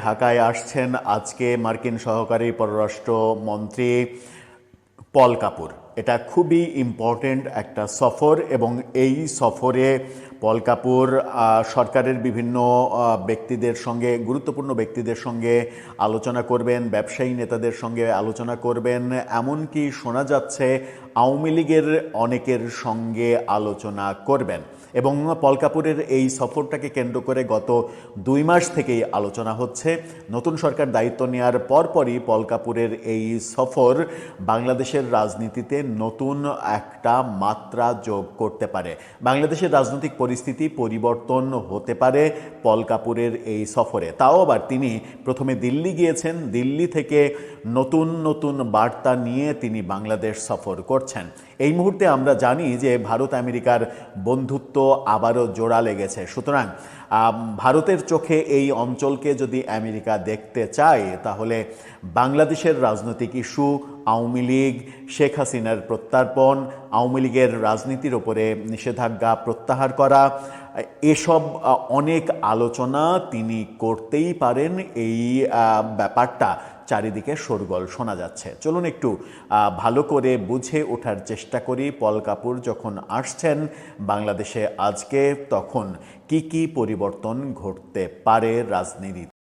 ঢাকায় আসছেন আজকে মার্কিন সহকারী পররাষ্ট্রমন্ত্রী পল কাপুর। এটা খুবই ইম্পর্টেন্ট একটা সফর এবং এই সফরে পল কাপুর সরকারের বিভিন্ন ব্যক্তিদের সঙ্গে, গুরুত্বপূর্ণ ব্যক্তিদের সঙ্গে আলোচনা করবেন, ব্যবসায়ী নেতাদের সঙ্গে আলোচনা করবেন, এমনকি শোনা যাচ্ছে আওয়ামী লীগের অনেকের সঙ্গে আলোচনা করবেন। এবং পল কাপুরের এই সফরটাকে কেন্দ্র করে গত 2 মাস থেকেই আলোচনা হচ্ছে। নতুন সরকার দায়িত্ব নেওয়ার পরপরই পল কাপুরের এই সফর বাংলাদেশের রাজনীতিতে নতুন একটা মাত্রা যোগ করতে পারে। বাংলাদেশের রাজনৈতিক পরিস্থিতি পরিবর্তন হতে পারে পল কাপুরের এই সফরে। তাও আবার তিনি প্রথমে দিল্লি গিয়েছেন, দিল্লি থেকে নতুন নতুন বার্তা নিয়ে তিনি বাংলাদেশ সফর করছেন। এই মুহূর্তে আমরা জানি যে ভারত আমেরিকার বন্ধুত্ব আবারও জোড়া লেগেছে। সুতরাং ভারতের চোখে এই অঞ্চলকে যদি আমেরিকা দেখতে চায়, তাহলে বাংলাদেশের রাজনৈতিক ইস্যু, আওয়ামী লীগ, শেখ হাসিনার প্রত্যর্পণ, আওয়ামী লীগের রাজনীতির ওপরে নিষেধাজ্ঞা প্রত্যাহার করা, এসব অনেক আলোচনা তিনি করতেই পারেন। এই ব্যাপারটা চারিদিকে শোরগোল শোনা যাচ্ছে। চলুন একটু ভালো করে বুঝে ওঠার চেষ্টা করি পল কাপুর যখন আসছেন বাংলাদেশে আজকে, তখন কি কি পরিবর্তন ঘটতে পারে রাজনীতি।